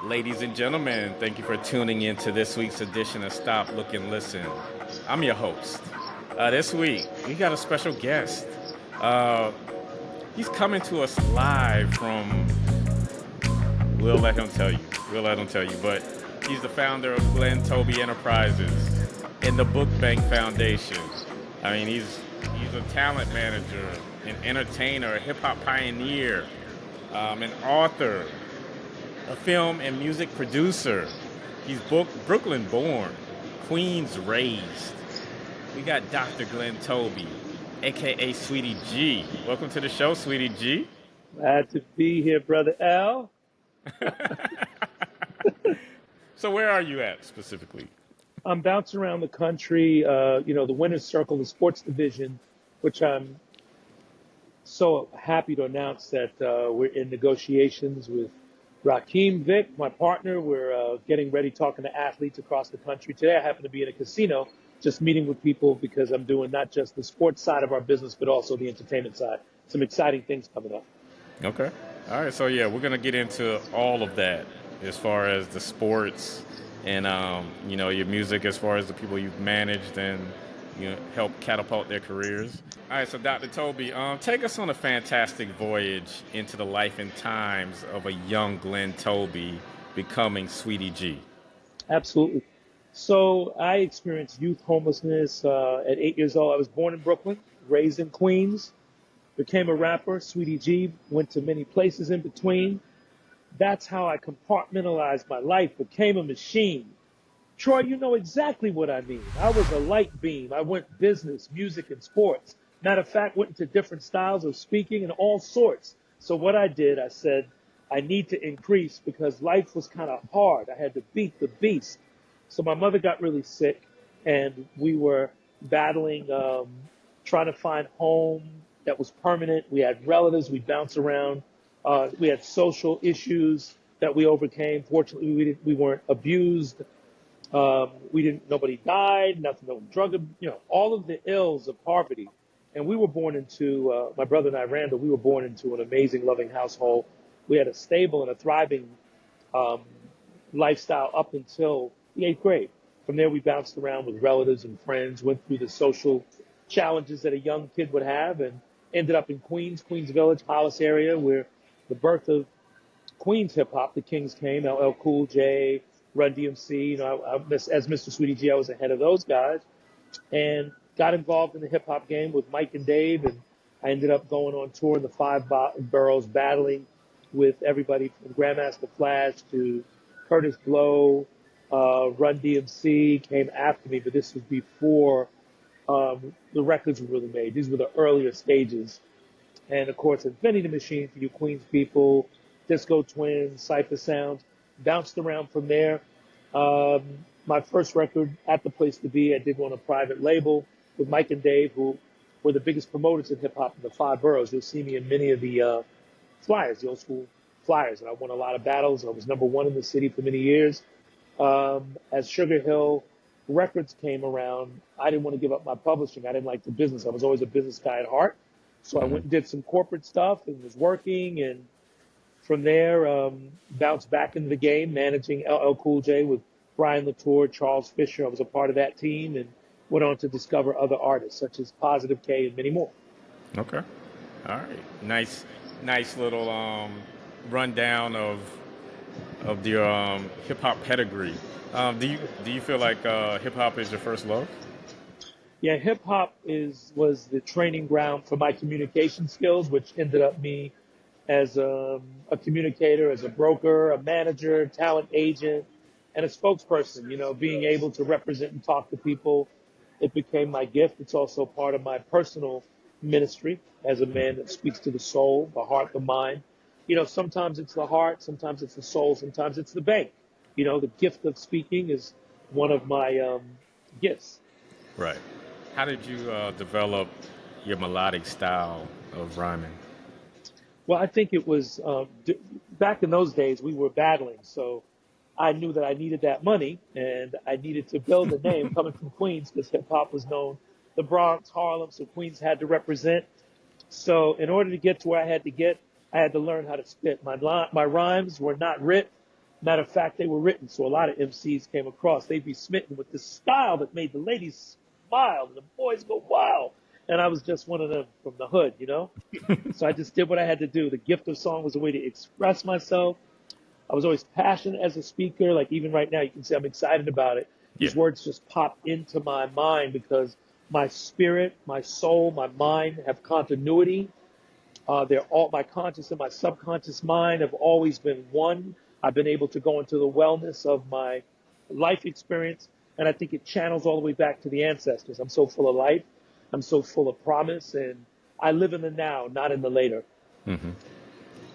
Ladies and gentlemen, thank you for tuning in to this week's edition of Stop, Look, and Listen. I'm your host. This week, we got a special guest. Uh, he's coming to us live from, we'll let him tell you. We'll let him tell you. But he's the founder of Toby Enterprises and the Book Bank Foundation. I mean, he's a talent manager, an entertainer, a hip hop pioneer, an author, a film and music producer. He's Brooklyn born, Queens raised. We got Dr. Toby, aka Sweety G. Welcome to the show, Sweety G. Glad to be here, Brother Al. So where are you at specifically? I'm bouncing around the country, the Winner's Circle, the sports division, which I'm so happy to announce that we're in negotiations with Rakeem Vic, my partner. We're getting ready talking to athletes across the country. Today I happen to be in a casino just meeting with people because I'm doing not just the sports side of our business, but also the entertainment side. Some exciting things coming up. Okay. All right. So yeah, we're gonna get into all of that as far as the sports and your music, as far as the people you've managed and help catapult their careers. All right. So Dr. Toby, take us on a fantastic voyage into the life and times of a young Toby becoming Sweety G. Absolutely. So I experienced youth homelessness at 8 years old. I was born in Brooklyn, raised in Queens, became a rapper, Sweety G, went to many places in between. That's how I compartmentalized my life, became a machine. Troy, you know exactly what I mean. I was a light beam. I went business, music, and sports. Matter of fact, went into different styles of speaking and all sorts. So what I did, I said, I need to increase because life was kind of hard. I had to beat the beast. So my mother got really sick, and we were battling, trying to find home that was permanent. We had relatives. We bounced around. We had social issues that we overcame. Fortunately, we weren't abused. Nobody died, nothing, no drug, all of the ills of poverty. And we were born into, my brother and I, Randall, we were born into an amazing, loving household. We had a stable and a thriving um, lifestyle up until the eighth grade. From there, we bounced around with relatives and friends, went through the social challenges that a young kid would have, and ended up in Queens Village, Hollis area, where the birth of Queens hip hop, the Kings came, LL Cool J, Run DMC. As Mr. Sweety G, I was ahead of those guys, and got involved in the hip hop game with Mike and Dave, and I ended up going on tour in the five boroughs, battling with everybody from Grandmaster Flash to Curtis Blow. Run DMC came after me, but this was before the records were really made. These were the earlier stages. And of course, Infinity the Machine for you Queens people, Disco Twins, Cypher Sounds, bounced around from there. Um, my first record at the place to be, I did on a private label with Mike and Dave, who were the biggest promoters in hip hop in the five boroughs. You'll see me in many of the flyers, the old school flyers. And I won a lot of battles. I was number one in the city for many years. As Sugar Hill Records came around, I didn't want to give up my publishing. I didn't like the business. I was always a business guy at heart. So I went and did some corporate stuff and was working. And from there, bounced back into the game, managing LL Cool J with Brian Latour, Charles Fisher. I was a part of that team and went on to discover other artists such as Positive K and many more. Okay. All right. Nice little rundown of your hip hop pedigree. Do you feel like hip hop is your first love? Yeah, hip hop was the training ground for my communication skills, which ended up me as a communicator, as a broker, a manager, talent agent, and a spokesperson. Being able to represent and talk to people, it became my gift. It's also part of my personal ministry as a man that speaks to the soul, the heart, the mind. Sometimes it's the heart, sometimes it's the soul, sometimes it's the bank. The gift of speaking is one of my gifts. Right. How did you develop your melodic style of rhyming? Well, I think it was back in those days we were battling, so I knew that I needed that money and I needed to build a name coming from Queens because hip hop was known the Bronx, Harlem, so Queens had to represent. So in order to get to where I had to get, I had to learn how to spit. My rhymes were not writ. Matter of fact, they were written, so a lot of MCs came across. They'd be smitten with the style that made the ladies smile and the boys go wow. And I was just one of them from the hood, you know? So I just did what I had to do. The gift of song was a way to express myself. I was always passionate as a speaker. Like even right now, you can see I'm excited about it. Yeah. These words just pop into my mind because my spirit, my soul, my mind have continuity. They're all my conscious and my subconscious mind have always been one. I've been able to go into the wellness of my life experience, and I think it channels all the way back to the ancestors. I'm so full of life. I'm so full of promise, and I live in the now, not in the later. Hmm.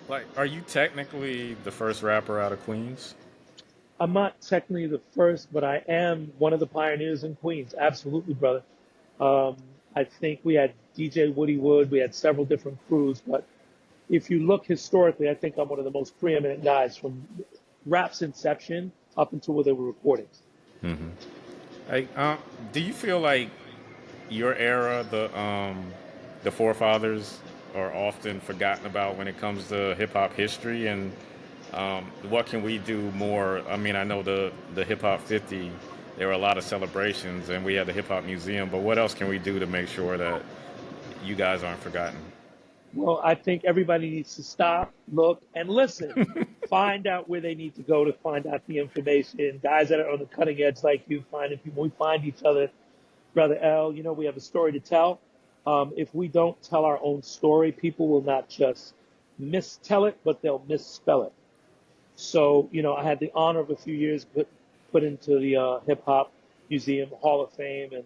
Like, are you technically the first rapper out of Queens? I'm not technically the first, but I am one of the pioneers in Queens. Absolutely, brother. Um, I think we had DJ Woody Wood. We had several different crews, but if you look historically, I think I'm one of the most preeminent guys from rap's inception up until where they were recording. Hmm. Like, do you feel like your era, the forefathers, are often forgotten about when it comes to hip hop history? And what can we do more? I mean, I know the Hip Hop 50, there were a lot of celebrations, and we had the Hip Hop Museum. But what else can we do to make sure that you guys aren't forgotten? Well, I think everybody needs to stop, look, and listen. Find out where they need to go to find out the information. Guys that are on the cutting edge like you, finding people. We find each other. Brother L, you know, we have a story to tell. If we don't tell our own story, people will not just mistell it, but they'll misspell it. So, you know, I had the honor of a few years put into the Hip Hop Museum Hall of Fame. And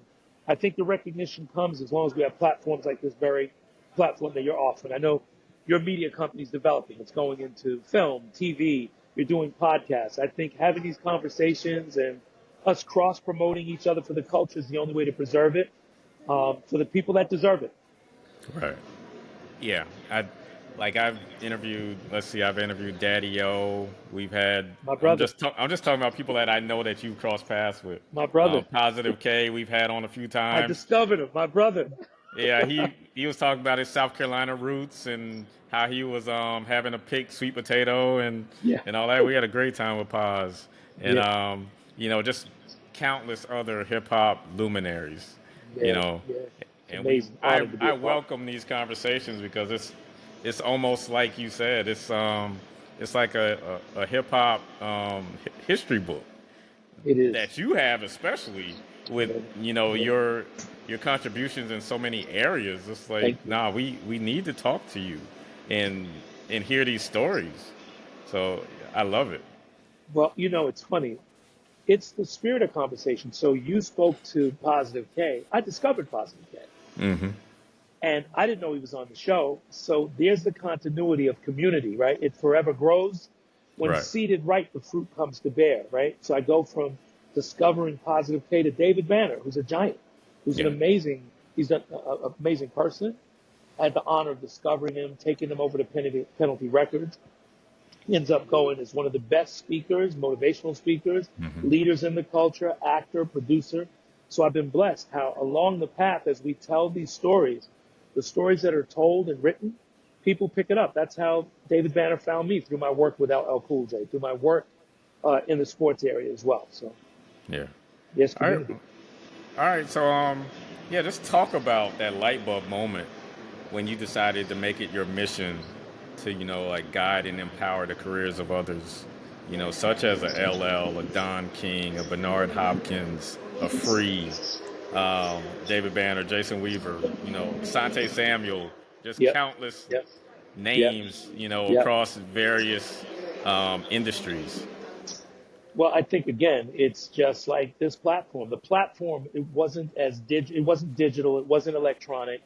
I think the recognition comes as long as we have platforms like this very platform that you're offering. I know your media company's developing. It's going into film, TV. You're doing podcasts. I think having these conversations and us cross promoting each other for the culture is the only way to preserve it for the people that deserve it. Right. Yeah. I've interviewed. Let's see. I've interviewed Daddy O. We've had. My brother, I'm just talking about people that I know that you've crossed paths with. my brother. Positive K. We've had on a few I times. discovered him, my brother. Yeah. He was talking about his South Carolina roots and how he was having to pick sweet potato Yeah, and all that. We had a great time with Paz and yeah, just countless other hip hop luminaries. You yeah, know, yeah. It's and amazing. Honored to be I a part. welcome these conversations because it's almost like you said it's like a hip hop history book It is. that you have, especially with Yeah, yeah. your contributions in so many areas. It's like Thank you. nah, we need to talk to you and hear these stories. So I love it. Well, you know, it's funny. It's the spirit of conversation. So you spoke to Positive K. I discovered Positive K. Hmm. And I didn't know he was on the show. So there's the continuity of community, right? It forever grows. When Right. seeded right, the fruit comes to bear, right? So I go from discovering Positive K to David Banner, who's a giant, who's Yeah. he's an amazing person. I had the honor of discovering him, taking him over to Penalty Records. He ends up going as one of the best speakers, motivational speakers, Hmm. leaders in the culture, actor, producer. So I've been blessed how along the path, as we tell these stories, the stories that are told and written, people pick it up. That's how David Banner found me through my work with LL Cool J, through my work in the sports area as well. So Yeah. yes, All right. community. All right. So yeah, just talk about that light bulb moment when you decided to make it your mission to, like guide and empower the careers of others, such as a LL, a Don King, a Bernard Hopkins, a Free, David Banner, Jason Weaver, Sante Samuel, just Yep, countless yep, yep, names, yep. across various industries. Well, I think again, it's just like this platform. The platform, it wasn't digital, it wasn't electronic.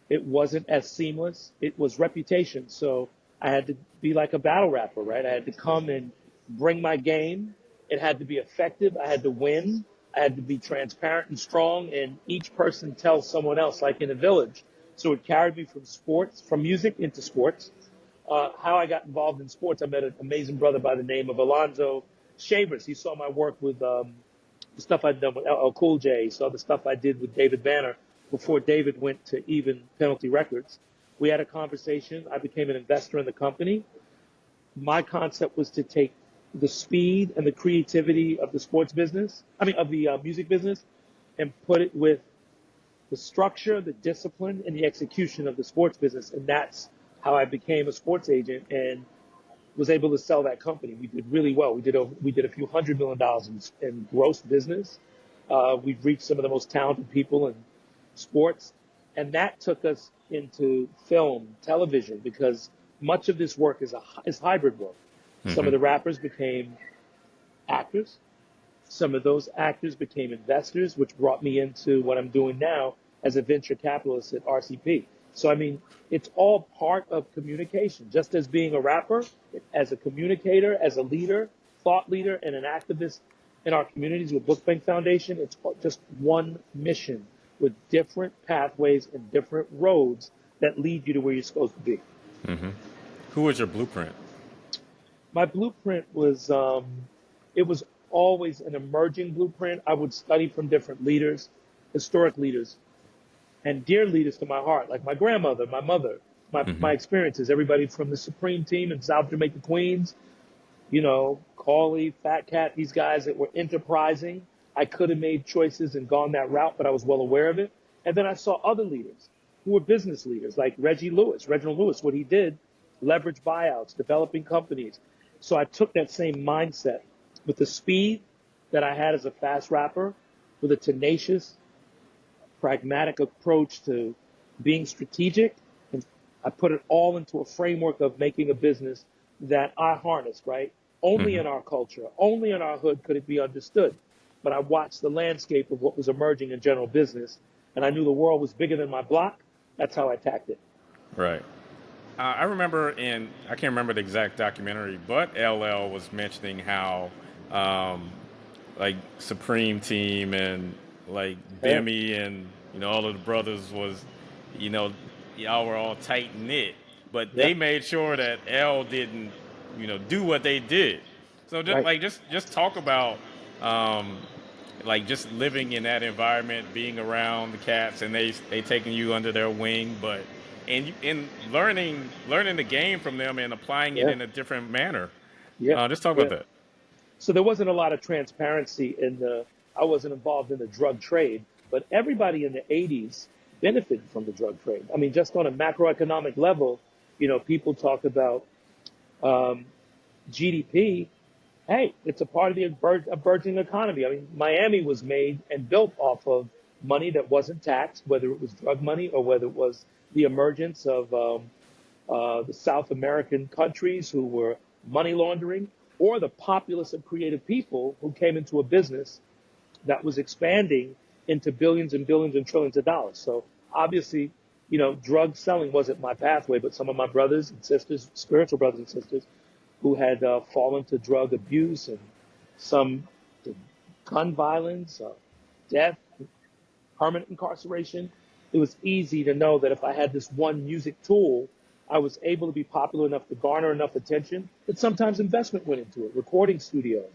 It wasn't as seamless. It was reputation. So I had to be like a battle rapper, right? I had to come and bring my game. It had to be effective. I had to win. I had to be transparent and strong. And each person tells someone else, like in a village. So it carried me from sports, from music into sports. How I got involved in sports, I met an amazing brother by the name of Alonzo Shavers. He saw my work with the stuff I'd done with LL Cool J. He saw the stuff I did with David Banner before David went to even Penalty Records. We had a conversation. I became an investor in the company. My concept was to take the speed and the creativity of the sports business, of the music business, and put it with the structure, the discipline, and the execution of the sports business. And that's how I became a sports agent and was able to sell that company. We did really well. We did a few $100 million in gross business. We've reached some of the most talented people in sports, and that took us into film, television, because much of this work is hybrid work. Some Hmm. of the rappers became actors. Some of those actors became investors, which brought me into what I'm doing now as a venture capitalist at RCP. So, it's all part of communication. Just as being a rapper, as a communicator, as a leader, thought leader, and an activist in our communities with Book Bank Foundation, it's just one mission with different pathways and different roads that lead you to where you're supposed to be. Who was your blueprint? My blueprint was, it was always an emerging blueprint. I would study from different leaders, historic leaders, and dear leaders to my heart, like my grandmother, my mother, my experiences, everybody from the Supreme Team in South Jamaica, Queens, Cauley, Fat Cat, these guys that were enterprising. I could have made choices and gone that route, but I was well aware of it. And then I saw other leaders who were business leaders, like Reginald Lewis, what he did, leverage buyouts, developing companies. So I took that same mindset with the speed that I had as a fast rapper, with a tenacious, pragmatic approach to being strategic, and I put it all into a framework of making a business that I harnessed, right? Only Hmm. in our culture, only in our hood could it be understood. But I watched the landscape of what was emerging in general business, and I knew the world was bigger than my block. That's how I attacked it. Right. I remember I can't remember the exact documentary, but LL was mentioning how, um, like Supreme Team and like Yeah, Bimmy and all of the brothers was, you know, y'all were all tight knit, but yeah, they made sure that L didn't, do what they did. So right. just talk about, um, like just living in that environment, being around the cats, and they taking you under their wing, but and learning the game from them and applying it Yeah, in a different manner. yeah, Just talk about yeah. that. So there wasn't a lot of transparency I wasn't involved in the drug trade, but everybody in the 80s benefited from the drug trade. Just on a macroeconomic level, people talk about um, GDP. Hey, it's a part of the burgeoning economy. Miami was made and built off of money that wasn't taxed, whether it was drug money or whether it was the emergence of the South American countries who were money laundering, or the populace of creative people who came into a business that was expanding into billions and billions and trillions of dollars. So obviously, drug selling wasn't my pathway, but some of my brothers and sisters, spiritual brothers and sisters, who had fallen to drug abuse and some to gun violence, death, permanent incarceration, it was easy to know that if I had this one music tool, I was able to be popular enough to garner enough attention that sometimes investment went into it, recording studios.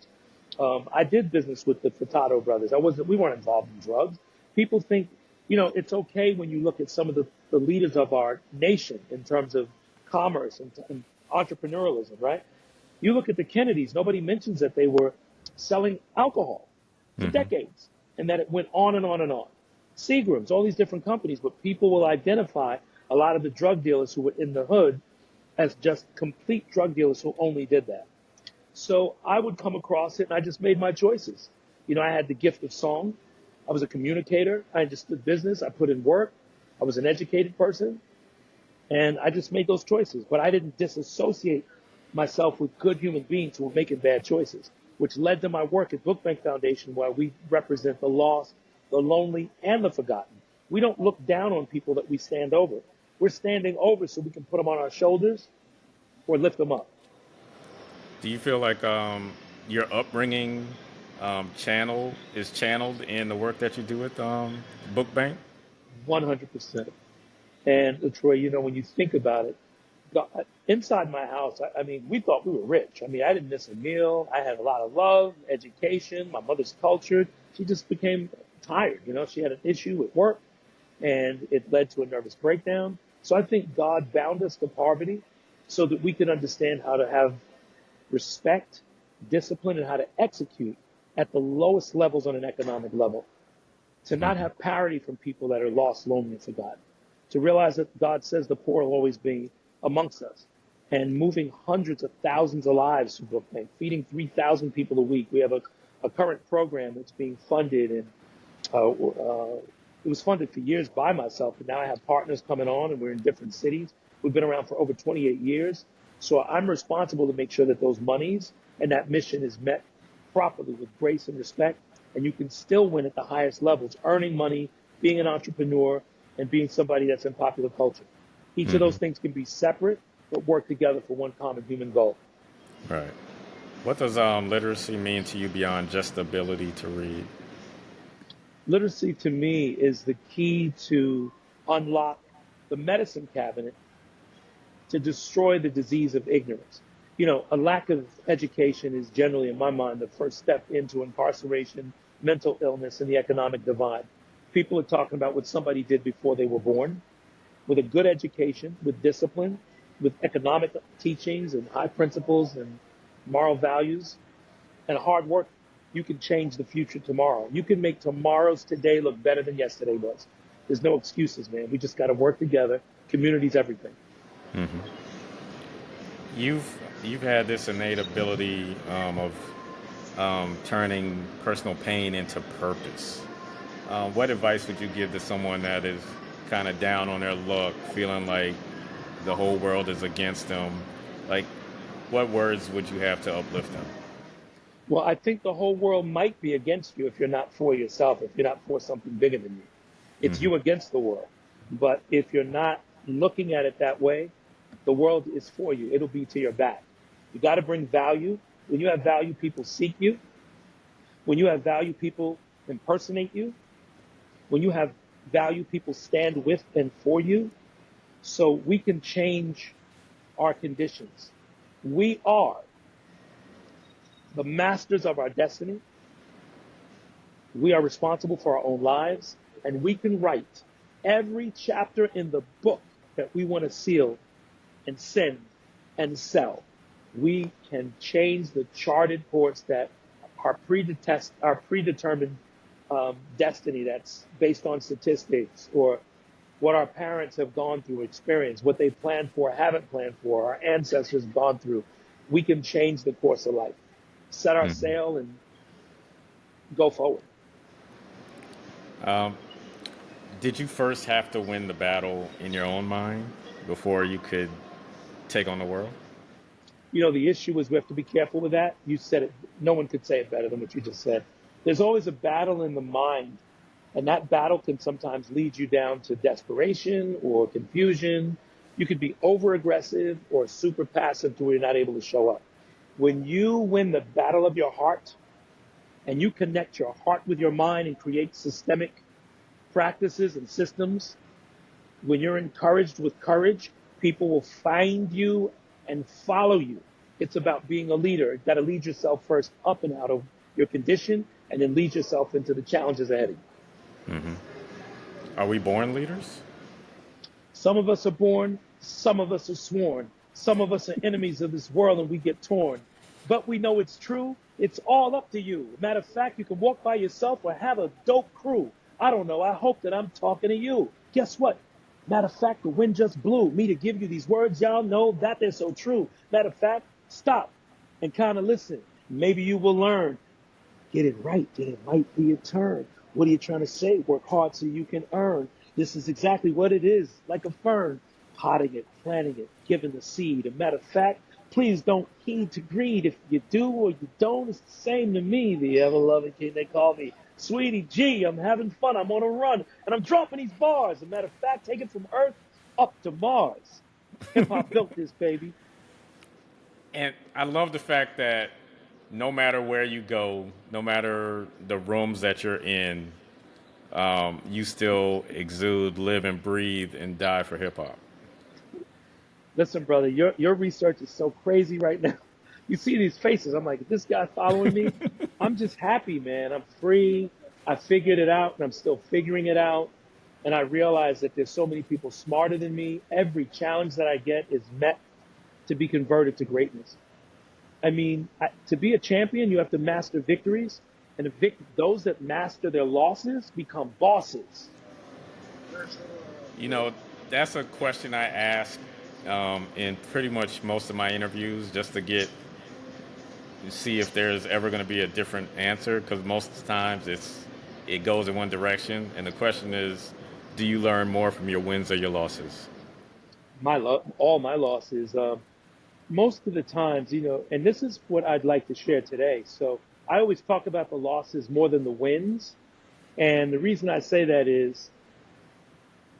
I did business with the Furtado brothers. We weren't involved in drugs. People think, it's okay when you look at some of the leaders of our nation in terms of commerce and entrepreneurialism, right? You look at the Kennedys, nobody mentions that they were selling alcohol for Hmm. decades and that it went on and on and on. Seagram's, all these different companies, but people will identify a lot of the drug dealers who were in the hood as just complete drug dealers who only did that. So I would come across it and I just made my choices. I had the gift of song. I was a communicator. I understood business. I put in work. I was an educated person. And I just made those choices. But I didn't disassociate myself with good human beings who were making bad choices, which led to my work at Book Bank Foundation, where we represent the lost, the lonely, and the forgotten. We don't look down on people that we stand over. We're standing over so we can put them on our shoulders or lift them up. Do you feel like your upbringing channeled in the work that you do at Book Bank? 100%. And Troy, when you think about it, inside my house, we thought we were rich. I didn't miss a meal. I had a lot of love, education. My mother's cultured. She just became tired. She had an issue with work and it led to a nervous breakdown. So I think God bound us to poverty so that we could understand how to have respect discipline, and how to execute at the lowest levels on an economic level. To not Hmm. have parity from people that are lost, lonely, and forgotten. To realize that God says the poor will always be amongst us. And moving hundreds of thousands of lives through Brooklyn, feeding 3,000 people a week. We have a current program that's being funded, and it was funded for years by myself, but now I have partners coming on, and we're in different cities. We've been around for over 28 years. So I'm responsible to make sure that those monies and that mission is met properly with grace and respect. And you can still win at the highest levels, earning money, being an entrepreneur, and being somebody that's in popular culture. Each of Hmm. those things can be separate, but work together for one common human goal. Right. What does literacy mean to you beyond just the ability to read? Literacy to me is the key to unlock the medicine cabinet to destroy the disease of ignorance. You know, a lack of education is generally, in my mind, the first step into incarceration, mental illness, and the economic divide. People are talking about what somebody did before they were born. With a good education, with discipline, with economic teachings and high principles and moral values and hard work, you can change the future tomorrow. You can make tomorrow's today look better than yesterday was. There's no excuses, man. We just got to work together. Community's everything. Hmm. You've had this innate ability of turning personal pain into purpose. What advice would you give to someone that is kind of down on their luck, feeling like the whole world is against them? Like, what words would you have to uplift them? Well, I think the whole world might be against you if you're not for yourself, if you're not for something bigger than you. It's Hmm. you against the world. But if you're not looking at it that way, the world is for you. It'll be to your back. You got to bring value. When you have value, people seek you. When you have value, people impersonate you. When you have value, people stand with and for you. So we can change our conditions. We are the masters of our destiny. We are responsible for our own lives, and we can write every chapter in the book that we want to seal and send and sell. We can change the charted course that our predetermined destiny that's based on statistics or what our parents have gone through, experience, what they planned for, haven't planned for, our ancestors have gone through. We can change the course of life, set our Hmm. sail, and go forward. Um, did you first have to win the battle in your own mind before you could take on the world? You know, the issue is we have to be careful with that. You said it. No one could say it better than what you just said. There's always a battle in the mind, and that battle can sometimes lead you down to desperation or confusion. You could be over aggressive or super passive to where you're not able to show up. When you win the battle of your heart and you connect your heart with your mind and create systemic practices and systems, when you're encouraged with courage, people will find you and follow you. It's about being a leader. You've got to lead yourself first up and out of your condition and then lead yourself into the challenges ahead of you. Hmm. Are we born leaders? Some of us are born, some of us are sworn, some of us are enemies of this world and we get torn. But we know it's true. It's all up to you. Matter of fact, you can walk by yourself or have a dope crew. I don't know. I hope that I'm talking to you. Guess what? Matter of fact, the wind just blew me to give you these words. Y'all know that they're so true. Matter of fact, stop and kind of listen. Maybe you will learn. Get it right, then it might be a turn. What are you trying to say? Work hard so you can earn. This is exactly what it is, like a fern. Potting it, planting it, giving the seed. A matter of fact, please don't heed to greed. If you do or you don't, it's the same to me, the ever-loving king. They call me Sweety G. I'm having fun. I'm on a run, and I'm dropping these bars. A matter of fact, taking from Earth up to Mars. Hip-hop built this, baby. And I love the fact that no matter where you go, no matter the rooms that you're in, you still exude, live, and breathe and die for hip hop. Listen, brother, your research is so crazy right now. You see these faces. I'm like, is this guy following me? I'm just happy, man. I'm free. I figured it out, and I'm still figuring it out. And I realize that there's so many people smarter than me. Every challenge that I get is met to be converted to greatness. I mean, to be a champion, you have to master victories, and those that master their losses become bosses. You know, that's a question I ask in pretty much most of my interviews, just to see if there's ever going to be a different answer. Because most times it goes in one direction, and the question is, do you learn more from your wins or your losses? All my losses. Most of the times, and this is what I'd like to share today. So I always talk about the losses more than the wins, and the reason I say that is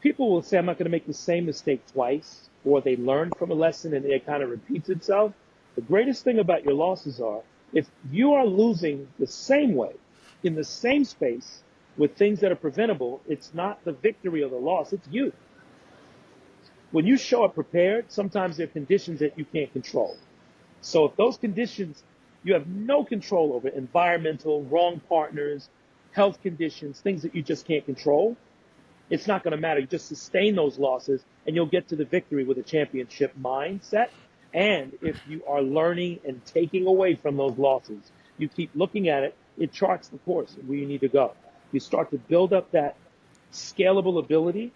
people will say I'm not going to make the same mistake twice, or they learn from a lesson and it kind of repeats itself. The greatest thing about your losses are if you are losing the same way, in the same space, with things that are preventable, it's not the victory or the loss, it's you. When you show up prepared, sometimes there are conditions that you can't control. So if those conditions you have no control over, environmental, wrong partners, health conditions, things that you just can't control, it's not going to matter. You just sustain those losses and you'll get to the victory with a championship mindset. And if you are learning and taking away from those losses, you keep looking at it, it charts the course where you need to go. You start to build up that scalable ability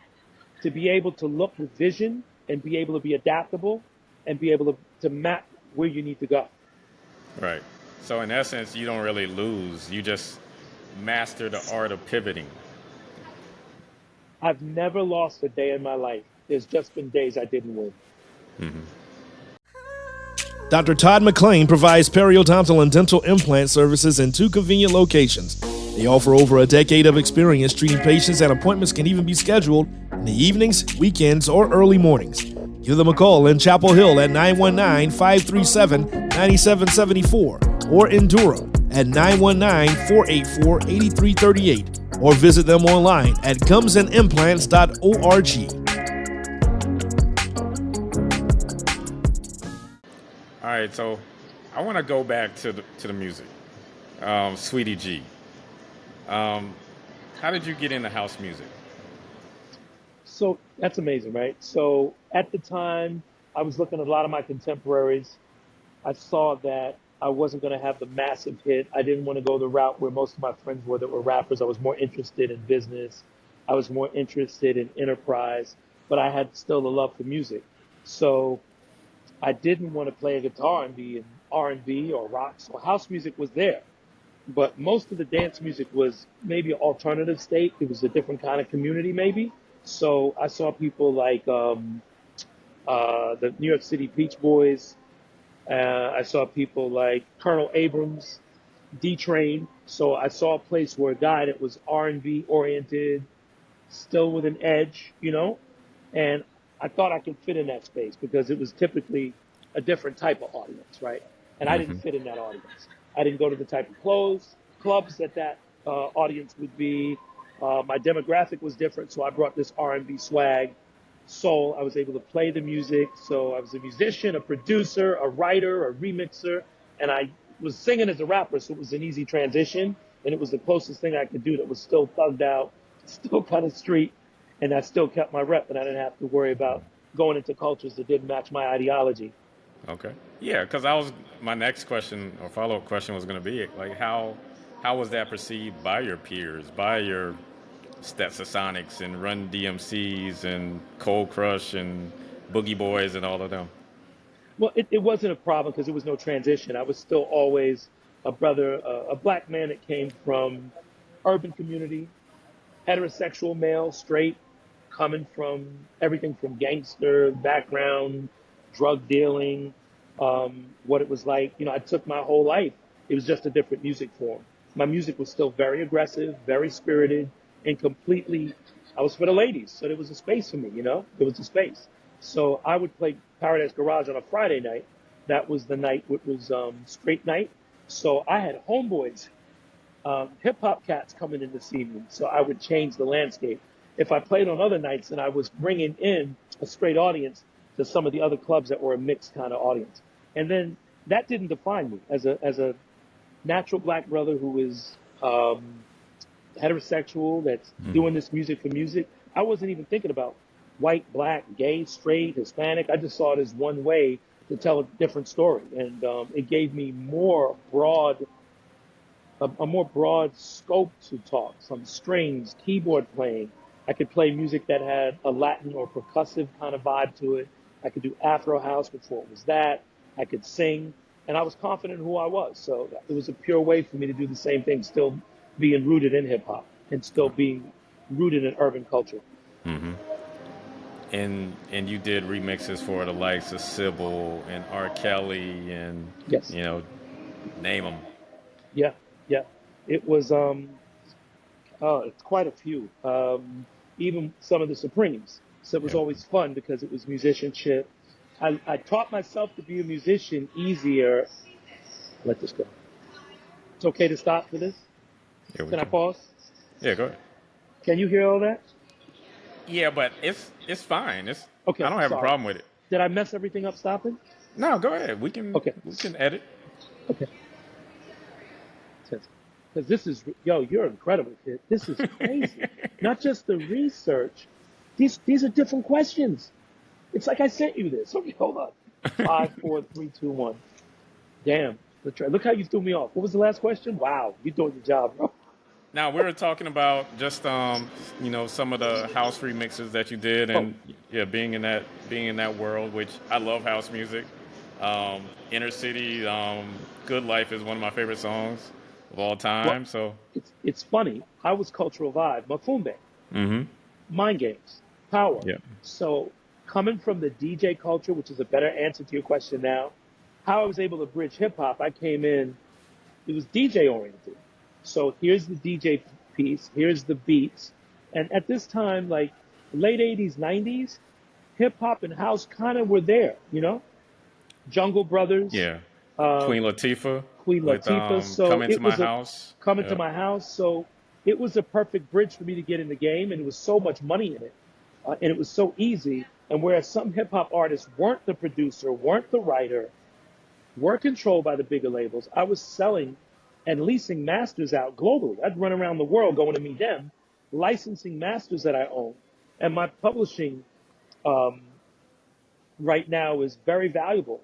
to be able to look with vision and be able to be adaptable and be able to map where you need to go. Right. So in essence, you don't really lose. You just master the art of pivoting. I've never lost a day in my life. There's just been days I didn't win. Dr. Todd McLean provides periodontal and dental implant services in 2 convenient locations. They offer over a decade of experience treating patients, and appointments can even be scheduled in the evenings, weekends, or early mornings. Give them a call in Chapel Hill at 919-537-9774 or in Durham at 919-484-8338 or visit them online at gumsandimplants.org. All right, so I want to go back to the music. Sweety G. How did you get into house music? So that's amazing, right? So at the time, I was looking at a lot of my contemporaries. I saw that I wasn't going to have the massive hit. I didn't want to go the route where most of my friends were that were rappers. I was more interested in business. I was more interested in enterprise, but I had still a love for music. So I didn't want to play a guitar and be in R&B or rock. So house music was there, but most of the dance music was maybe an alternative state. It was a different kind of community, maybe. So I saw people like the New York City Beach Boys. I saw people like Colonel Abrams, D-Train. So I saw a place where a guy that was R&B oriented, still with an edge, and I thought I could fit in that space because it was typically a different type of audience, right? And I didn't fit in that audience. I didn't go to the type of clubs that audience would be. My demographic was different, so I brought this R&B swag, soul. I was able to play the music. So I was a musician, a producer, a writer, a remixer, and I was singing as a rapper, so it was an easy transition. And it was the closest thing I could do that was still thugged out, still kind of street, and I still kept my rep, and I didn't have to worry about going into cultures that didn't match my ideology. Okay. Yeah, because my next question or follow-up question was going to be like how was that perceived by your peers, by your Stetsasonics and Run DMCs and Cold Crush and Boogie Boys and all of them? Well, it wasn't a problem because there was no transition. I was still always a brother, a black man that came from urban community, heterosexual male, straight, coming from everything from gangster background, drug dealing, what it was like. I took my whole life. It was just a different music form. My music was still very aggressive, very spirited, and completely, I was for the ladies. So there was a space for me, there was a space. So I would play Paradise Garage on a Friday night. That was the night, which was straight night. So I had homeboys, hip hop cats coming in to see me. So I would change the landscape. If I played on other nights, and I was bringing in a straight audience to some of the other clubs that were a mixed kind of audience. And then that didn't define me as a natural black brother who is heterosexual that's doing this music for music. I wasn't even thinking about white, black, gay, straight, Hispanic. I just saw it as one way to tell a different story, and it gave me a more broad scope to talk. Some strings, keyboard playing. I could play music that had a Latin or percussive kind of vibe to it. I could do Afro house before it was that. I could sing, and I was confident in who I was. So it was a pure way for me to do the same thing, still being rooted in hip hop and still being rooted in urban culture. Hmm. And you did remixes for the likes of Sybil and R. Kelly and Yes. you know, name them. Yeah. Yeah. It was it's quite a few. Even some of the Supremes. So it was Yep. always fun because it was musicianship. I taught myself to be a musician easier. Let this go. It's okay to stop for this? Here we Can I go. pause? Yeah, go ahead. Can you hear all that? Yeah, but it's fine. It's I Okay, don't have a sorry. problem with it. Did I mess everything up stopping? No, go ahead. We can Okay, we can edit. okay. Because this is, yo, you're incredible, kid. This is crazy. Not just the research. These are different questions. It's like I sent you this. Okay, hold on. Five, four, three, two, one. Damn. Let's try. Look how you threw me off. What was the last question? Wow, you're doing your job, bro. Now we were talking about just some of the house remixes that you did, Oh, and yeah, being in that world, which I love house music. Inner City, Good Life is one of my favorite songs of all well, time. So, it's funny. I was cultural vibe, Mafumbe, hmm, mind games, power. yeah, So coming from the DJ culture, which is a better answer to your question now, how I was able to bridge hip hop, I came in, it was DJ oriented. So here's the DJ piece, here's the beats. And at this time, like late 80s, 90s, hip hop and house kind of were there, Jungle Brothers, yeah. uh, Queen Latifah Queen with Latifah. "Come So Into it My was a House." coming to Yeah. my house. So it was a perfect bridge for me to get in the game, and it was so much money in it, and it was so easy. And whereas some hip hop artists weren't the producer, weren't the writer, were controlled by the bigger labels, I was selling and leasing masters out globally. I'd run around the world going to meet them, licensing masters that I own, and my publishing um, right now is very valuable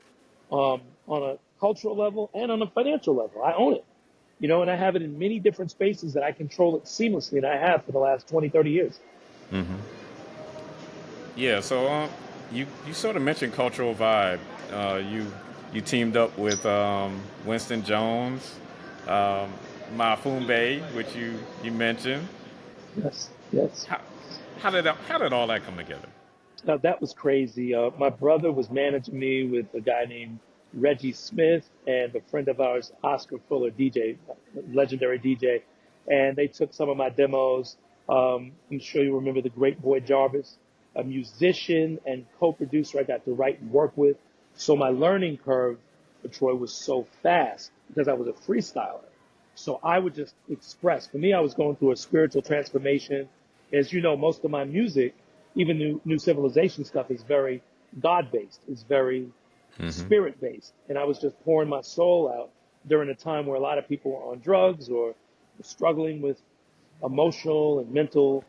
on a cultural level and on a financial level. I own it, and I have it in many different spaces that I control it seamlessly, and I have for the last 20, 30 years. Hmm. Yeah, so you sort of mentioned cultural vibe. You teamed up with Winston Jones, um, Mafumbe, which you mentioned. Yes, yes. How how did all that come together? Now, that was crazy. My brother was managing me with a guy named Reggie Smith and a friend of ours, Oscar Fuller, DJ, legendary DJ. And they took some of my demos. I'm sure you remember the great Boy Jarvis, a musician and co-producer I got to write and work with. So my learning curve for Troy was so fast because I was a freestyler. So I would just express. For me, I was going through a spiritual transformation. As you know, most of my music, even new civilization stuff, is very God based. It's very Hmm. spirit based. And I was just pouring my soul out during a time where a lot of people were on drugs or were struggling with emotional and mental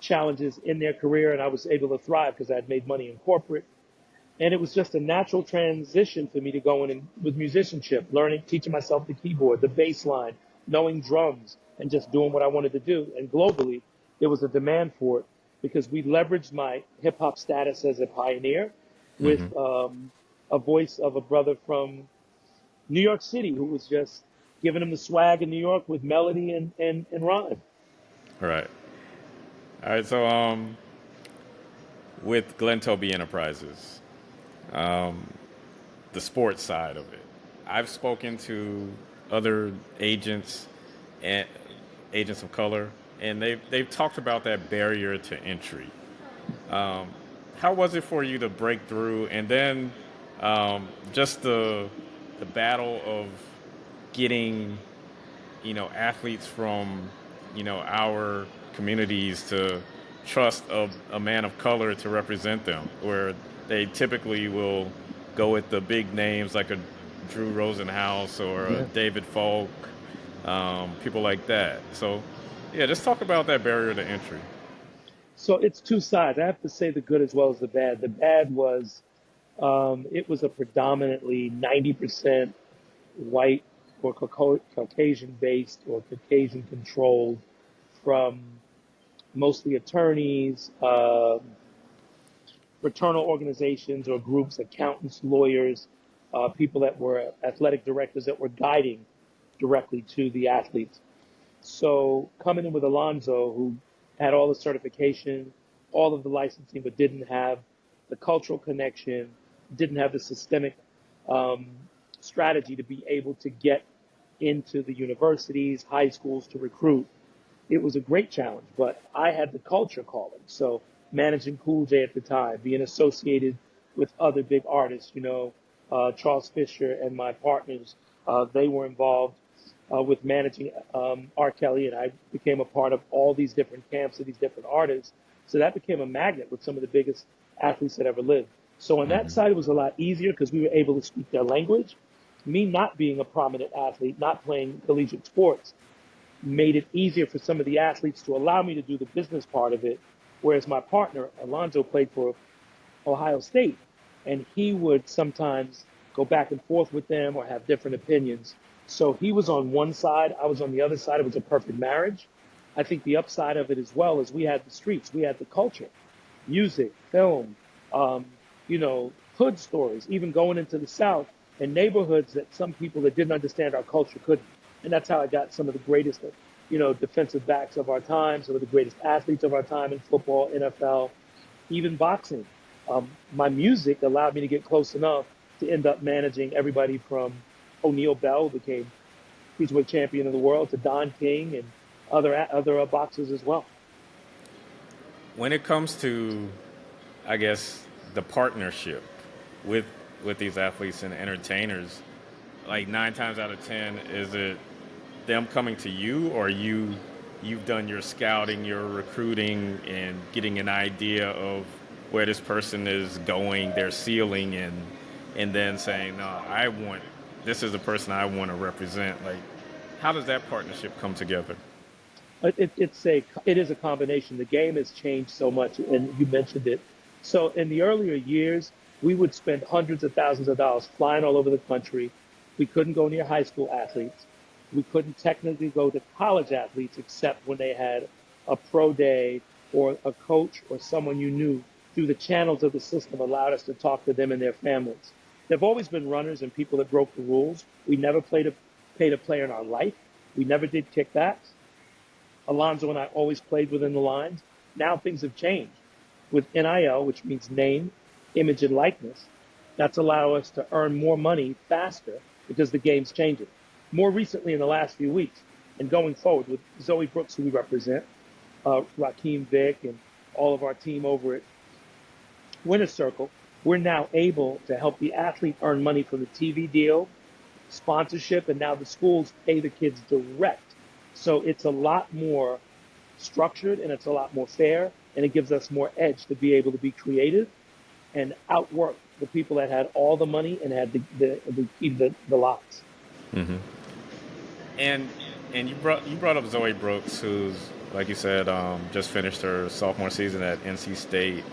challenges in their career. And I was able to thrive because I had made money in corporate. And it was just a natural transition for me to go in and, with musicianship, learning, teaching myself the keyboard, the bass line, knowing drums, and just doing what I wanted to do. And globally, there was a demand for it because we leveraged my hip hop status as a pioneer with Hmm. a voice of a brother from New York City who was just giving him the swag in New York with melody and rhyme. Right. All right. So with Glen Toby Enterprises, um, the sports side of it, I've spoken to other agents and agents of color, and they've talked about that barrier to entry. Um, how was it for you to break through, and then just the battle of getting athletes from our communities to trust a man of color to represent them, where they typically will go with the big names like a Drew Rosenhaus or a Yeah. David Falk, people like that. So, yeah, just talk about that barrier to entry. So it's two sides. I have to say the good as well as the bad. The bad was It was a predominantly 90% white or Caucasian based or Caucasian controlled, from mostly attorneys, fraternal organizations or groups, accountants, lawyers, people that were athletic directors that were guiding directly to the athletes. So coming in with Alonzo, who had all the certification, all of the licensing, but didn't have the cultural connection, didn't have the systemic um, strategy to be able to get into the universities, high schools to recruit. It was a great challenge, but I had the culture calling. So managing Cool J at the time, being associated with other big artists, Charles Fisher and my partners, they were involved with managing R. Kelly, and I became a part of all these different camps of these different artists. So that became a magnet with some of the biggest athletes that ever lived. So on that Hmm. side, it was a lot easier because we were able to speak their language. Me not being a prominent athlete, not playing collegiate sports, made it easier for some of the athletes to allow me to do the business part of it. Whereas my partner, Alonzo, played for Ohio State, and he would sometimes go back and forth with them or have different opinions. So he was on one side, I was on the other side. It was a perfect marriage. I think the upside of it as well is we had the streets, we had the culture, music, film, um, hood stories, even going into the South and neighborhoods that some people that didn't understand our culture couldn't. And that's how I got some of the greatest, defensive backs of our time, some of the greatest athletes of our time in football, NFL, even boxing. My music allowed me to get close enough to end up managing everybody from O'Neal Bell, who became cruiserweight champion of the world, to Don King and other boxers as well. When it comes to, I guess, the partnership with these athletes and entertainers, like 9 times out of 10, is it them coming to you, or you've done your scouting, your recruiting, and getting an idea of where this person is going, their ceiling, and then saying, no, I want this is the person I want to represent. Like, how does that partnership come together? It is a combination. The game has changed so much, and you mentioned it. So in the earlier years, we would spend hundreds of thousands of dollars flying all over the country. We couldn't go near high school athletes. We couldn't technically go to college athletes except when they had a pro day or a coach or someone you knew through the channels of the system allowed us to talk to them and their families. There have always been runners and people that broke the rules. We never paid a player in our life. We never did kickbacks. Alonzo and I always played within the lines. Now things have changed with NIL, which means name, image, and likeness. That's allowed us to earn more money faster because the game's changing. More recently, in the last few weeks, and going forward with Zoe Brooks, who we represent, Raheem Vick, and all of our team over at Winner Circle, we're now able to help the athlete earn money from the TV deal, sponsorship, and now the schools pay the kids direct. So it's a lot more structured and it's a lot more fair, and it gives us more edge to be able to be creative and outwork the people that had all the money and had the lots. Hmm. And you brought up Zoe Brooks, who's, like you said, just finished her sophomore season at NC State.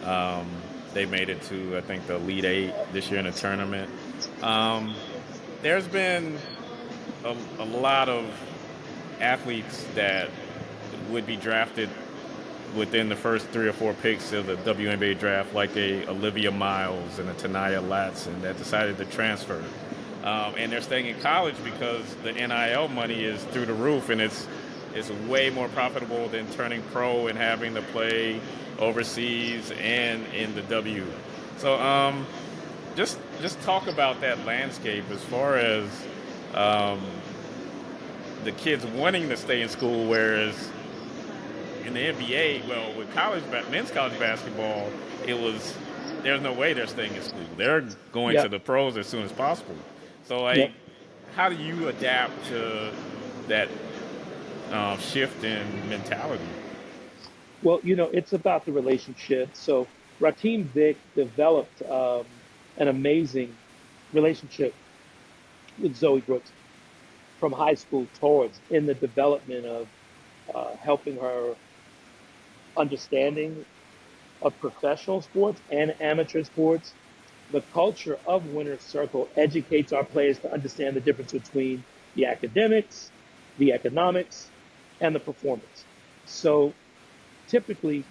Um, they made it to, I think, the Elite Eight this year in the tournament. Um, there's been a lot of athletes that would be drafted within the first 3 or 4 picks of the WNBA draft, like a Olivia Miles and a Tanaya Latson, that decided to transfer. And they're staying in college because the NIL money is through the roof, and it's way more profitable than turning pro and having to play overseas and in the W. So just talk about that landscape as far as um, the kids wanting to stay in school, whereas in the NBA, well, with men's college basketball, it was there's no way they're staying in school. They're going to Yep. the pros as soon as possible. So, Yep. like, how do you adapt to that shift in mentality? Well, it's about the relationship. So Raheem Vick developed an amazing relationship with Zoe Brooks from high school towards in the development of helping her understanding of professional sports and amateur sports, The culture of Winner's Circle educates our players to understand the difference between the academics, the economics, and the performance. So typically,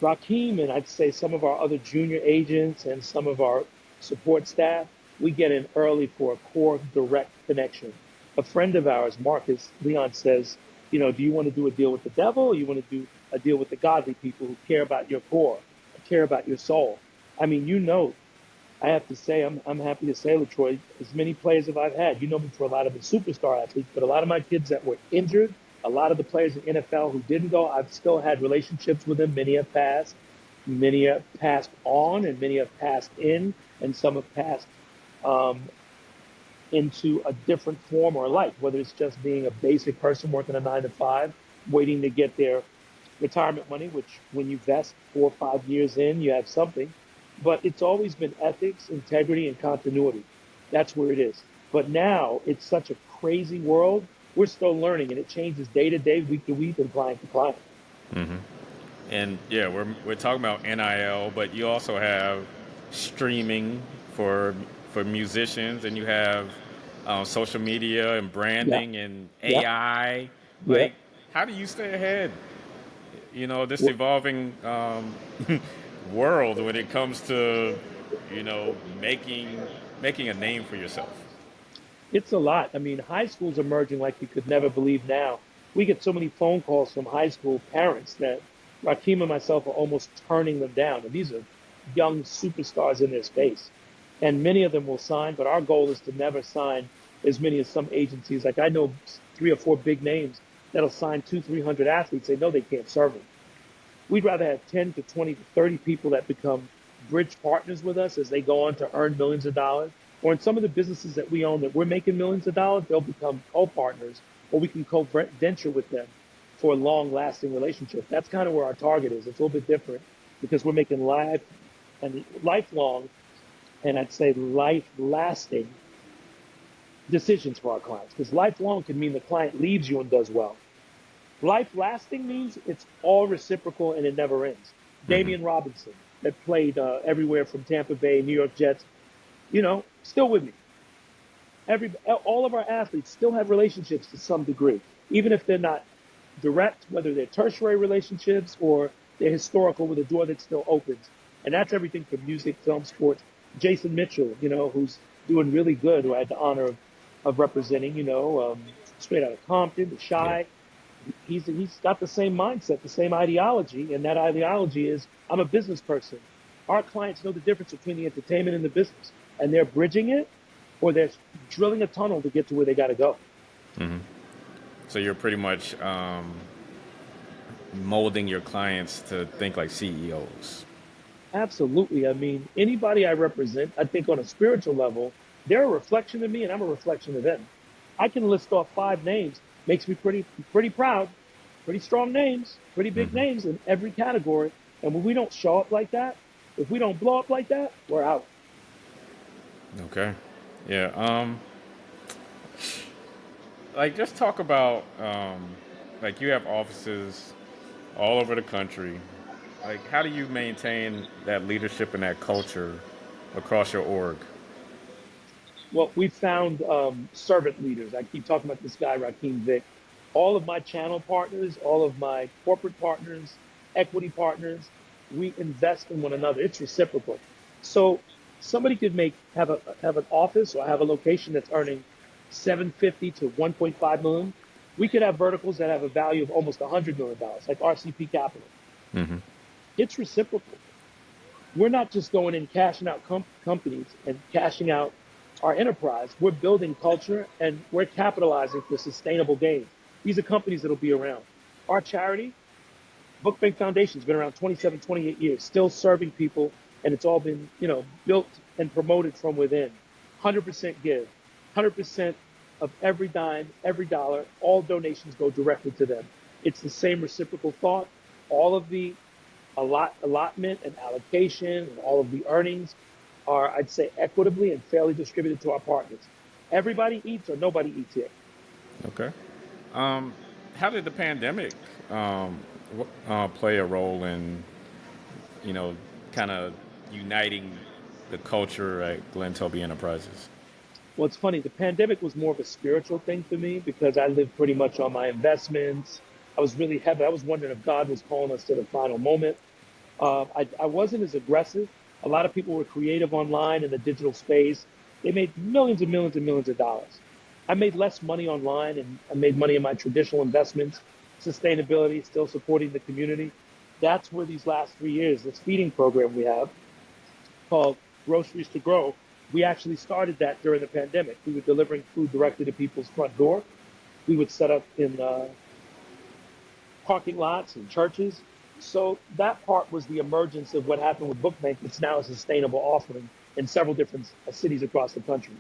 Raheem and I'd say some of our other junior agents and some of our support staff, we get in early for a core direct connection. A friend of ours, Marcus Leon, says, do you want to do a deal with the devil, or you want to do a deal with the godly people who care about your core, care about your soul? I mean, I have to say, I'm happy to say, LaTroy, as many players as I've had, you know me for a lot of the superstar athletes, but a lot of my kids that were injured, a lot of the players in NFL who didn't go, I've still had relationships with them. Many have passed on, and many have passed in, and some have passed um, into a different form or life, whether it's just being a basic person working a 9 to 5, waiting to get their retirement money, which when you vest 4 or 5 years in, you have something. But it's always been ethics, integrity, and continuity. That's where it is. But now it's such a crazy world. We're still learning, and it changes day to day, week to week, and client to client. Hmm. And yeah, we're talking about NIL, but you also have streaming for musicians, and you have social media and Yeah, branding and yeah, AI. yeah. Like, how do you stay ahead? This Well, evolving world when it comes to making a name for yourself. it's a lot. I mean, high school's emerging like you could never believe now. We get so many phone calls from high school parents that Rakim and myself are almost turning them down. And these are young superstars in their space. And many of them will sign, but our goal is to never sign as many as some agencies. Like I know 3 or 4 big names that'll sign 300 athletes. They know they can't serve them. We'd rather have 10 to 20 to 30 people that become bridge partners with us as they go on to earn millions of dollars. Or in some of the businesses that we own that we're making millions of dollars, they'll become co-partners, or we can co-venture with them for a long-lasting relationship. That's kind of where our target is. It's a little bit different because we're making life and lifelong, and I'd say life-lasting decisions for our clients. Because lifelong can mean the client leaves you and does well. Life lasting means it's all reciprocal and it never ends. Hmm. Damian Robinson, that played everywhere from Tampa Bay, New York Jets, still with me. All of our athletes still have relationships to some degree, even if they're not direct, whether they're tertiary relationships or they're historical with a door that still opens. And that's everything from music, film, sports. Jason Mitchell, who's doing really good, who I had the honor of representing, straight out of Compton, the Yeah. Shy. He's got the same mindset, the same ideology, and that ideology is I'm a business person. Our clients know the difference between the entertainment and the business, and they're bridging it, or they're drilling a tunnel to get to where they got to go. Hmm. So you're pretty much molding your clients to think like CEOs. Absolutely. I mean, anybody I represent, I think on a spiritual level, they're a reflection of me, and I'm a reflection of them. I can list off 5 names, makes me pretty proud. Pretty strong names, pretty big Hmm. names in every category. And when we don't show up like that, if we don't blow up like that, we're out. Okay. Yeah. Like, just talk about like, you have offices all over the country. Like, how do you maintain that leadership and that culture across your org? Well, we found servant leaders. I keep talking about this guy, Rakeem Vick. All of my channel partners, all of my corporate partners, equity partners, we invest in one another. It's reciprocal. So somebody could have an office or have a location that's earning 750 to 1.5 million. We could have verticals that have a value of almost $100 million, like RCP Capital. Hmm. It's reciprocal. We're not just going in cashing out companies and cashing out our enterprise. We're building culture and we're capitalizing for sustainable gains. These are companies that'll be around. Our charity, Book Bank Foundation, has been around 27, 28 years, still serving people, and it's all been, built and promoted from within. 100% give, 100% of every dime, every dollar, all donations go directly to them. It's the same reciprocal thought. All of the allotment and allocation and all of the earnings are, I'd say, equitably and fairly distributed to our partners. Everybody eats or nobody eats here. Okay. Um, how did the pandemic play a role in, you know, kind of uniting the culture at Glen Toby Enterprises? Well, it's funny. The pandemic was more of a spiritual thing for me because I lived pretty much on my investments. I was really heavy. I was wondering if God was calling us to the final moment. I wasn't as aggressive. A lot of people were creative online in the digital space. They made millions and millions and millions of dollars. I made less money online and I made money in my traditional investments, sustainability, still supporting the community. That's where these last 3 years, this feeding program we have called Groceries to Grow, we actually started that during the pandemic. We were delivering food directly to people's front door. We would set up in parking lots and churches. So that part was the emergence of what happened with Book Bank. It's now a sustainable offering in several different cities across the country.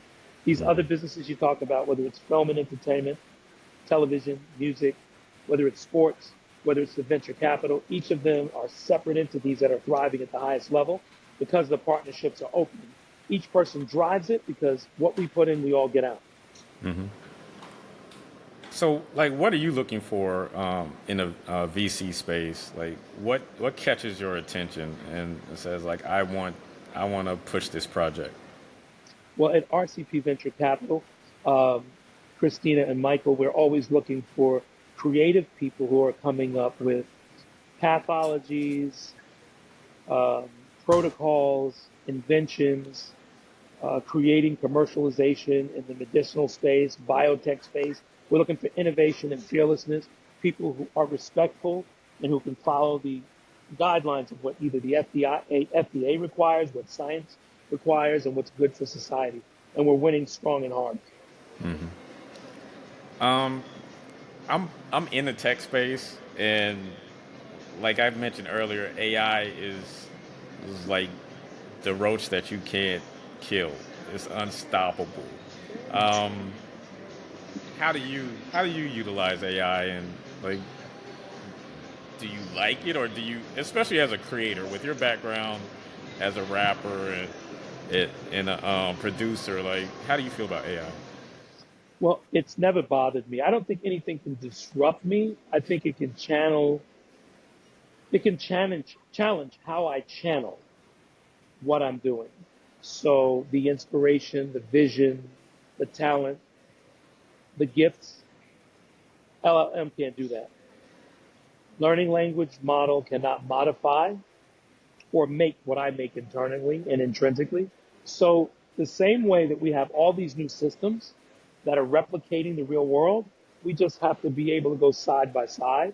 These other businesses you talk about, whether it's film and entertainment, television, music, whether it's sports, whether it's the venture capital, each of them are separate entities that are thriving at the highest level because the partnerships are open. Each person drives it because what we put in, we all get out. Mm-hmm. So, like, what are you looking for in a VC space? Like, what catches your attention and says, like, I want to push this project? Well, at RCP Venture Capital, um, Christina and Michael, we're always looking for creative people who are coming up with pathologies, um, protocols, inventions, creating commercialization in the medicinal space, biotech space. We're looking for innovation and fearlessness, people who are respectful and who can follow the guidelines of what either the FDA requires, what science requires, and what's good for society. And we're winning strong and hard. Mm-hmm. Um, I'm in the tech space, and like I mentioned earlier, AI is like the roach that you can't kill. It's unstoppable. Um, how do you utilize AI, and like, do you like it, or do you, especially as a creator with your background as a rapper and a producer, like, how do you feel about AI? Well, it's never bothered me. I don't think anything can disrupt me. I think it can challenge how I channel what I'm doing. So the inspiration, the vision, the talent, the gifts, LLM can't do that. Learning language model cannot modify or make what I make internally and intrinsically. So the same way that we have all these new systems that are replicating the real world, we just have to be able to go side by side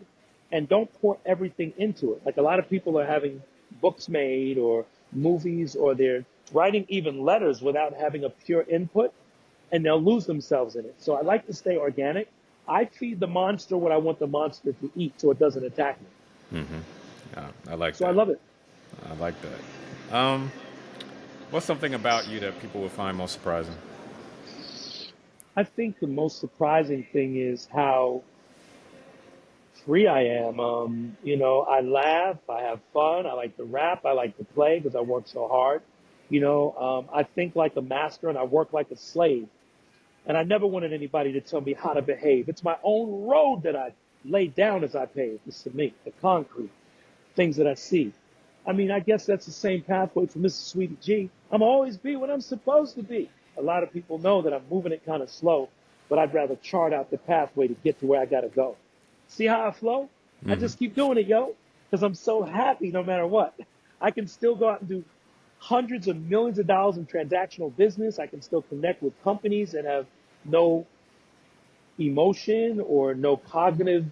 and don't pour everything into it. Like a lot of people are having books made or movies or they're writing even letters without having a pure input and they'll lose themselves in it. So I like to stay organic. I feed the monster what I want the monster to eat so it doesn't attack me. Mm-hmm. Yeah, I like So I that. love it. I like that. What's something about you that people would find most surprising? I think the most surprising thing is how free I am. I laugh, I have fun, I like to rap, I like to play because I work so hard. I think like a master and I work like a slave. And I never wanted anybody to tell me how to behave. It's my own road that I lay down as I pave, the cement, the concrete, things that I see. I mean, I guess that's the same pathway for Mrs. Sweety G. I'm always be what I'm supposed to be. A lot of people know that I'm moving it kind of slow, but I'd rather chart out the pathway to get to where I got to go. See how I flow? I Mm-hmm. just keep doing it, yo, because I'm so happy no matter what. I can still go out and do hundreds of millions of dollars in transactional business. I can still connect with companies that have no emotion or no cognitive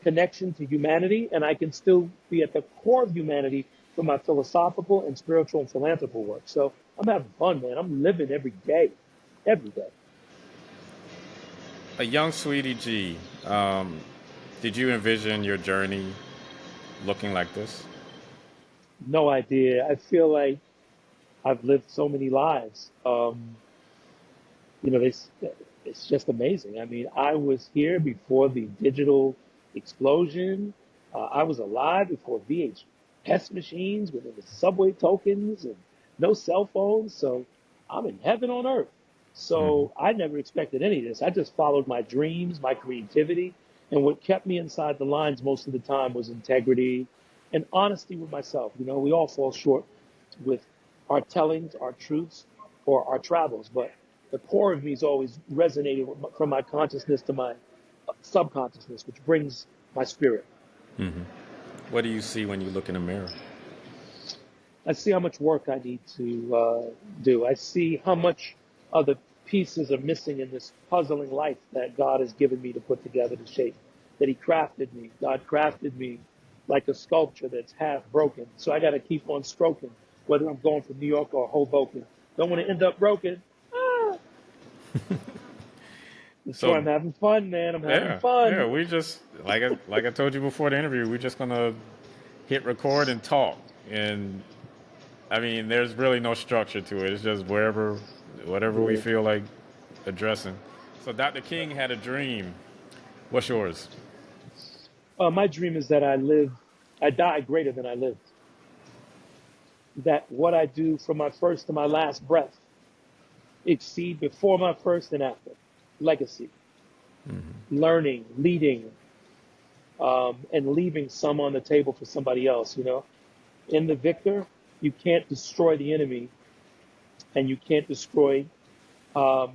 connection to humanity, and I can still be at the core of humanity for my philosophical and spiritual and philanthropical work. So I'm having fun, man. I'm living every day, every day. A young Sweetie G, did you envision your journey looking like this? No idea. I feel like I've lived so many lives. You know, it's just amazing. I mean, I was here before the digital explosion. I was alive before VHS machines, when there was subway tokens and no cell phones. So I'm in heaven on earth. Mm-hmm. So I never expected any of this. I just followed my dreams, my creativity, and what kept me inside the lines most of the time was integrity and honesty with myself. You know, we all fall short with our tellings, our truths, or our travels. But the core of me is always resonating from my consciousness to my subconsciousness, which brings my spirit. What do you see when you look in the mirror? I see how much work I need to do. I see how much of the pieces are missing in this puzzling life that God has given me to put together to shape. That He crafted me. God crafted me like a sculpture that's half broken. So I got to keep on stroking, whether I'm going from New York or Hoboken. Don't want to end up broken. Ah. So So I'm having fun, man. I'm having yeah, fun. we just like I told you before the interview, we're just gonna hit record and talk. And I mean, there's really no structure to it. It's just whatever we Yeah. feel like addressing. So Dr. King had a dream. What's yours? My dream is that I die greater than I lived. That what I do from my first to my last breath exceed before my first and after. Legacy, learning, leading, and leaving some on the table for somebody else. In the victor, you can't destroy the enemy, and you can't destroy um,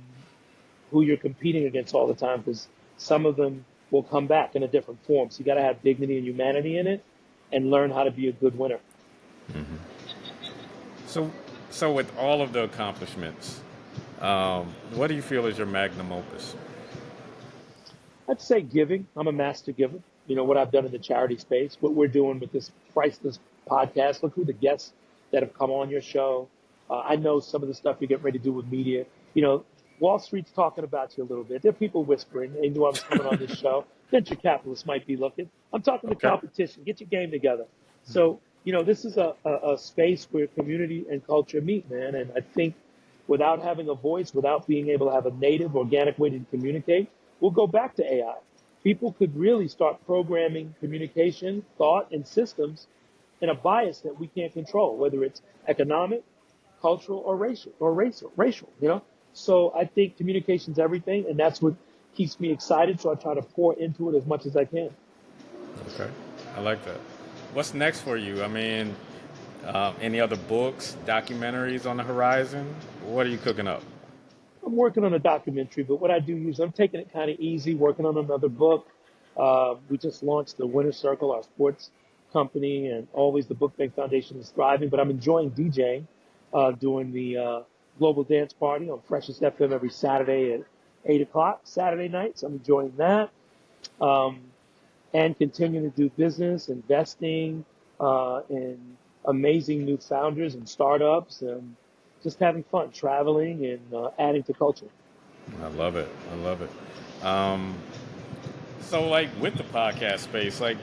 who you're competing against all the time, because some of them will come back in a different form. So you got to have dignity and humanity in it, and learn how to be a good winner. So, so with all of the accomplishments, what do you feel is your magnum opus? I'd say giving. I'm a master giver. What I've done in the charity space, what we're doing with this priceless podcast. Look who the guests that have come on your show. I know some of the stuff you're getting ready to do with media. Wall Street's talking about you a little bit. There are people whispering. They knew I was coming on this show. Venture capitalists might be looking. I'm talking to Okay. competition. Get your game together. So, this is a space where community and culture meet, man. And I think without having a voice, without being able to have a native, organic way to communicate, we'll go back to AI. People could really start programming communication, thought, and systems in a bias that we can't control, whether it's economic, cultural, or racial. So I think communication's everything, and that's what keeps me excited. So I try to pour into it as much as I can. Okay. I like that. What's next for you? I mean, any other books, documentaries on the horizon? What are you cooking up? I'm working on a documentary, but what I do use, I'm taking it kind of easy, working on another book. We just launched the Winner Circle, our sports company, and always the Book Bank Foundation is thriving. But I'm enjoying DJing, doing the Global Dance Party on Freshest FM every Saturday at 8 o'clock, Saturday nights. I'm enjoying that. Um, and continuing to do business, investing in amazing new founders and startups, and just having fun, traveling and adding to culture. I love it. I love it. Um, so, like with the podcast space, like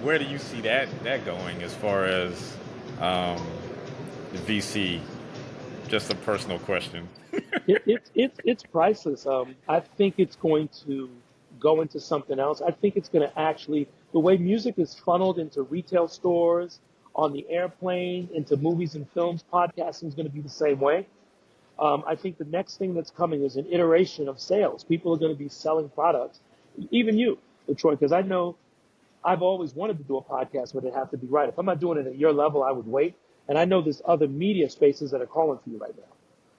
where do you see that going as far as um, the VC? Just a personal question. It's priceless. I think it's going to go into something else. I think it's going to actually, the way music is funneled into retail stores, on the airplane, into movies and films, podcasting is going to be the same way. I think the next thing that's coming is an iteration of sales. People are going to be selling products, even you, Detroit, because I know I've always wanted to do a podcast, but it have to be right. If I'm not doing it at your level, I would wait. And I know there's other media spaces that are calling for you right now.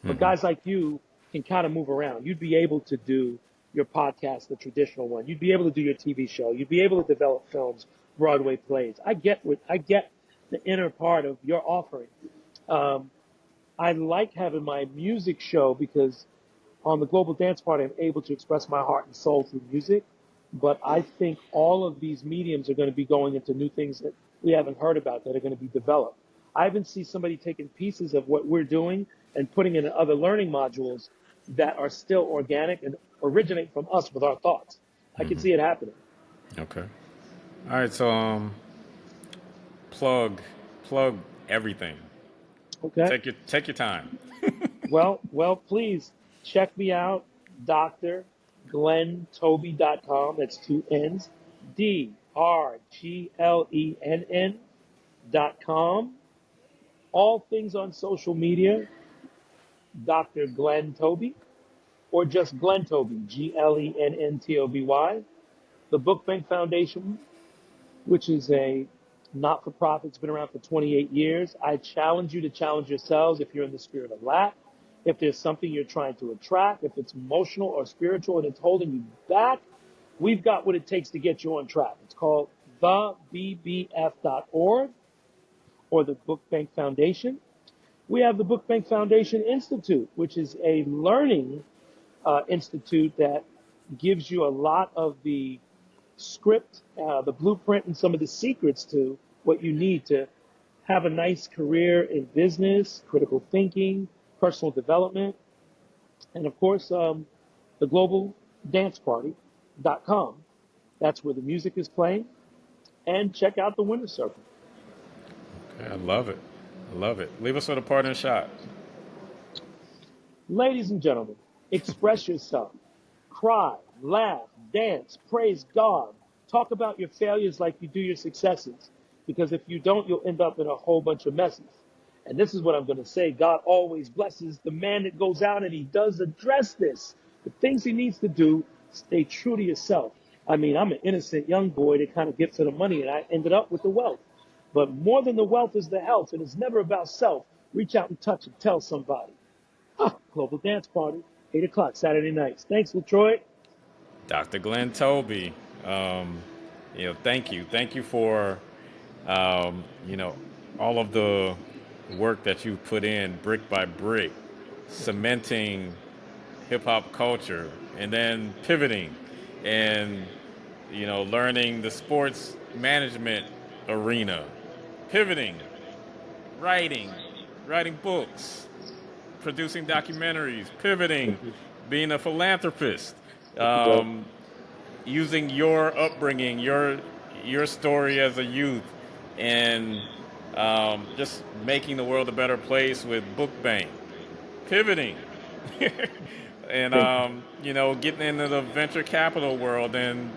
But guys like you can kind of move around. You'd be able to do your podcast, the traditional one. You'd be able to do your TV show. You'd be able to develop films, Broadway plays. I get the inner part of your offering. Um, I like having my music show because on the Global Dance Party, I'm able to express my heart and soul through music. But I think all of these mediums are going to be going into new things that we haven't heard about that are going to be developed. I even see somebody taking pieces of what we're doing and putting it in other learning modules that are still organic and originate from us with our thoughts. I can see it happening. Okay. All right. So, plug plug everything. Okay. Take your time. Well, please check me out, drglentoby.com. That's two N's, drglenn.com. All things on social media, Dr. Glenn Toby, or just Glenn Toby, Glenntoby. The Book Bank Foundation, which is a Not for profit. It's been around for 28 years. I challenge you to challenge yourselves if you're in the spirit of lack, if there's something you're trying to attract, if it's emotional or spiritual and it's holding you back, we've got what it takes to get you on track. It's called thebbf.org or the Book Bank Foundation. We have the Book Bank Foundation Institute, which is a learning institute that gives you a lot of the script, the blueprint, and some of the secrets to what you need to have a nice career in business, critical thinking, personal development, and of course, the Global Dance Party.com. That's where the music is playing. And check out the Winner's Circle. Okay, I love it. I love it. Leave us with a parting shot. Ladies and gentlemen, express yourself. Cry, laugh, dance, praise God. Talk about your failures like you do your successes. Because if you don't, you'll end up in a whole bunch of messes. And this is what I'm going to say. God always blesses the man that goes out, and he does address this. The things he needs to do, stay true to yourself. I mean, I'm an innocent young boy that kind of gets to the money, and I ended up with the wealth. But more than the wealth is the health, and it's never about self. Reach out and touch and tell somebody. Global Dance Party, 8 o'clock Saturday nights. Thanks, LaTroy. Dr. Glenn Toby, thank you. Thank you for, all of the work that you put in brick by brick, cementing hip hop culture and then pivoting and, learning the sports management arena, pivoting, writing books, producing documentaries, pivoting, Thank you. being a philanthropist, Thank you, brother. using your upbringing, your story as a youth, and just making the world a better place with Book Bank, pivoting, and Thank you. getting into the venture capital world and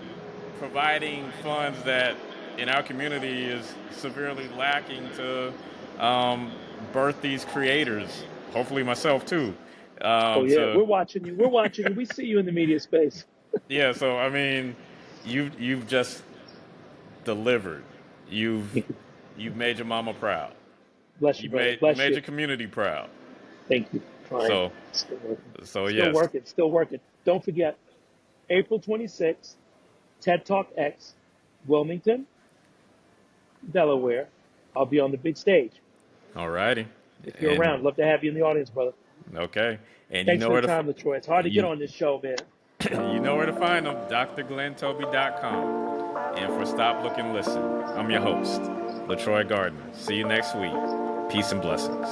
providing funds that in our community is severely lacking to birth these creators. Hopefully, myself too. Oh, yeah, To we're watching you. We're watching you. We see you in the media space. Yeah, so I mean, you've just delivered. You've Thank you. you've made your mama proud. Bless you, You brother. made you Bless made you. your community proud. Thank you. Trying. So Still working. so Still yes. working. Still working. Don't forget, April 26th, TED Talk X, Wilmington, Delaware. I'll be on the big stage. All righty. If you're And around, love to have you in the audience, brother. okay. And you Thanks know for the where to time, LaTroy. It's hard to get you on this show, man. you know where to find them. drglenntoby.com. And for Stop, Look, and Listen, I'm your host, LaTroy Gardner. See you next week. Peace and blessings.